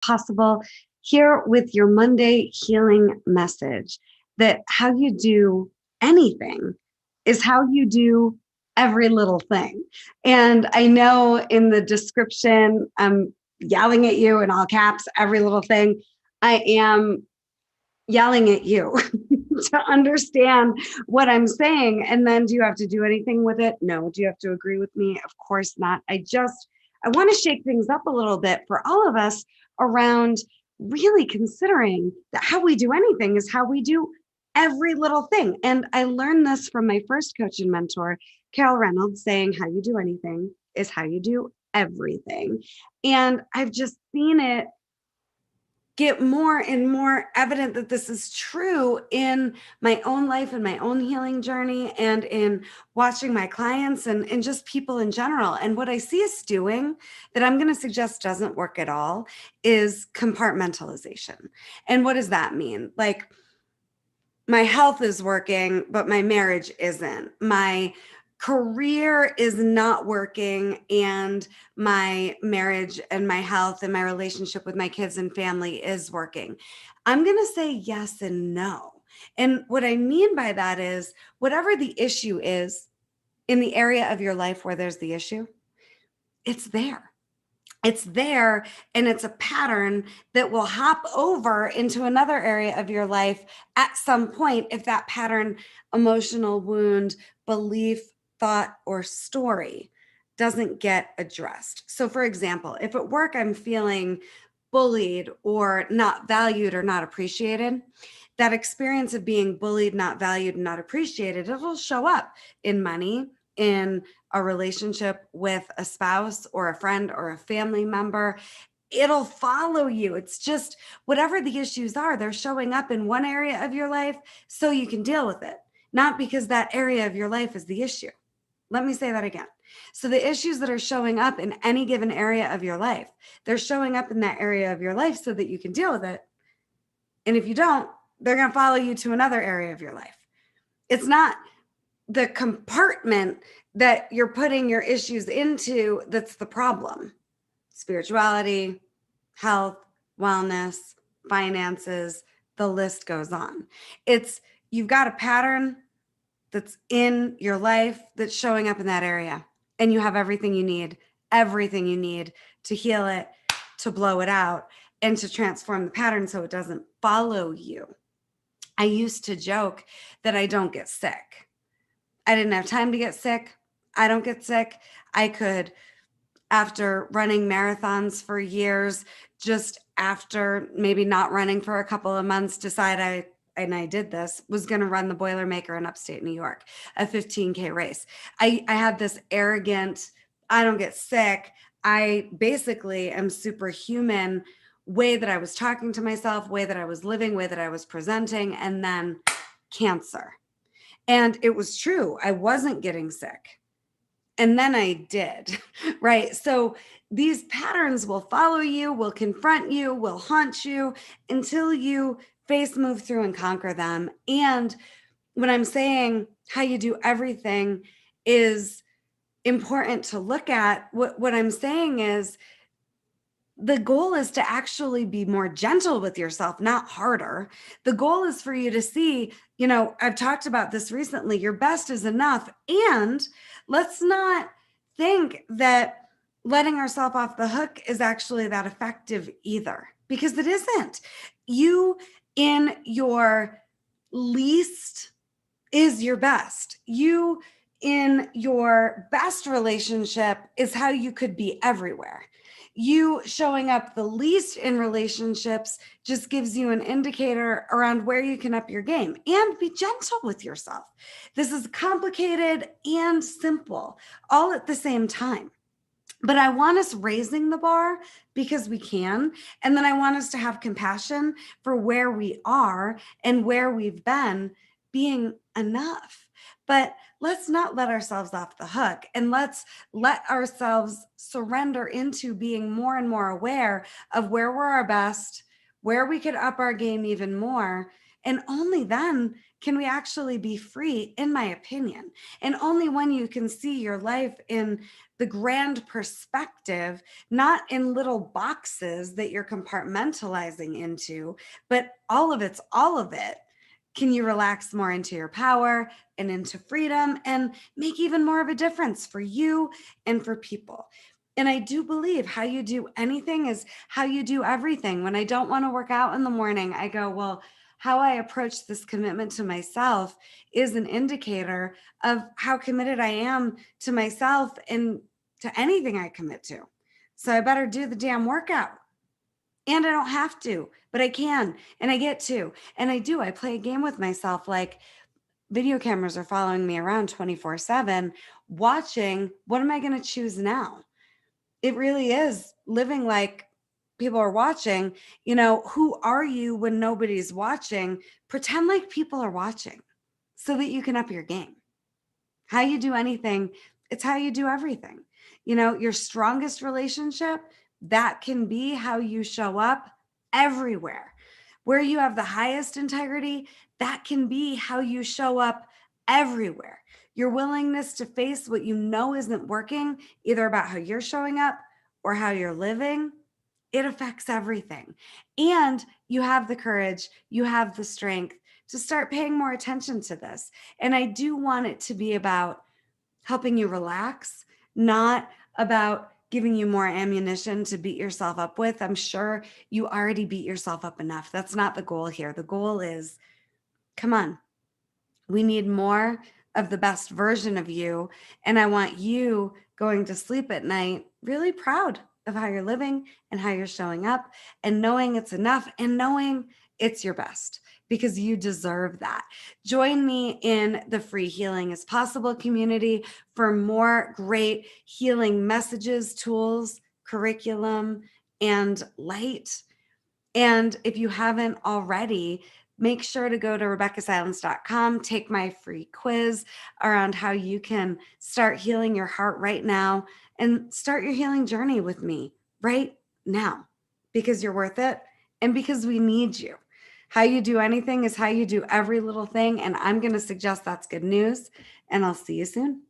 possible here with your Monday healing message that how you do anything is how you do every little thing. And I know in the description, I'm yelling at you in all caps, every little thing. I am yelling at you to understand what I'm saying. And then do you have to do anything with it? No. Do you have to agree with me? Of course not. I want to shake things up a little bit for all of us around really considering that how we do anything is how we do every little thing. And I learned this from my first coach and mentor, Carol Reynolds, saying how you do anything is how you do everything. And I've just seen it get more and more evident that this is true in my own life and my own healing journey and in watching my clients and just people in general. And what I see us doing that I'm going to suggest doesn't work at all is compartmentalization. And what does that mean? Like, my health is working, but my marriage isn't. My career is not working, and my marriage and my health and my relationship with my kids and family is working. I'm going to say yes and no. And what I mean by that is whatever the issue is in the area of your life where there's the issue, it's there. It's there, and it's a pattern that will hop over into another area of your life at some point if that pattern, emotional wound, belief, thought, or story doesn't get addressed. So for example, if at work I'm feeling bullied or not valued or not appreciated, that experience of being bullied, not valued, and not appreciated, it'll show up in money, in a relationship with a spouse or a friend or a family member. It'll follow you. It's just whatever the issues are, they're showing up in one area of your life so you can deal with it, not because that area of your life is the issue. Let me say that again. So the issues that are showing up in any given area of your life, they're showing up in that area of your life so that you can deal with it. And if you don't, they're going to follow you to another area of your life. It's not the compartment that you're putting your issues into that's the problem. Spirituality, health, wellness, finances, the list goes on. It's you've got a pattern that's in your life that's showing up in that area, and you have everything you need to heal it, to blow it out, and to transform the pattern so it doesn't follow you. I used to joke that I don't get sick. I didn't have time to get sick. I don't get sick. I could, after running marathons for years, just after maybe not running for a couple of months, decide I did this, was going to run the Boilermaker in upstate New York, a 15K race. I had this arrogant, I don't get sick, I basically am superhuman way that I was talking to myself, way that I was living, way that I was presenting, and then cancer. And it was true. I wasn't getting sick. And then I did, right? So these patterns will follow you, will confront you, will haunt you until you face, move through, and conquer them. And when I'm saying how you do everything is important to look at, what I'm saying is the goal is to actually be more gentle with yourself, not harder. The goal is for you to see, I've talked about this recently, your best is enough. And let's not think that letting ourselves off the hook is actually that effective either, because it isn't. You in your least is your best. You in your best relationship is how you could be everywhere. You showing up the least in relationships just gives you an indicator around where you can up your game, and be gentle with yourself. This is complicated and simple all at the same time. But I want us raising the bar because we can. And then I want us to have compassion for where we are and where we've been being enough. But let's not let ourselves off the hook, and let's let ourselves surrender into being more and more aware of where we're our best, where we could up our game even more, And only then can we actually be free, in my opinion. And only when you can see your life in the grand perspective, not in little boxes that you're compartmentalizing into, but all of it, can you relax more into your power and into freedom and make even more of a difference for you and for people. And I do believe how you do anything is how you do everything. When I don't want to work out in the morning, I go, well, how I approach this commitment to myself is an indicator of how committed I am to myself and to anything I commit to. So I better do the damn workout. And I don't have to, but I can and I get to. And I do. I play a game with myself like video cameras are following me around 24/7, watching what am I going to choose now? It really is living like people are watching. Who are you when nobody's watching? Pretend like people are watching so that you can up your game. How you do anything, it's how you do everything. Your strongest relationship, that can be how you show up everywhere. Where you have the highest integrity, that can be how you show up everywhere. Your willingness to face what you know isn't working, either about how you're showing up or how you're living, it affects everything. And you have the courage, you have the strength to start paying more attention to this. And I do want it to be about helping you relax, not about giving you more ammunition to beat yourself up with. I'm sure you already beat yourself up enough. That's not the goal here. The goal is, come on, we need more of the best version of you. And I want you going to sleep at night really proud of how you're living and how you're showing up and knowing it's enough and knowing it's your best because you deserve that. Join me in the Free Healing is Possible community for more great healing messages, tools, curriculum, and light. And if you haven't already, make sure to go to RebeccaSilence.com, take my free quiz around how you can start healing your heart right now and start your healing journey with me right now because you're worth it and because we need you. How you do anything is how you do every little thing. And I'm going to suggest that's good news. And I'll see you soon.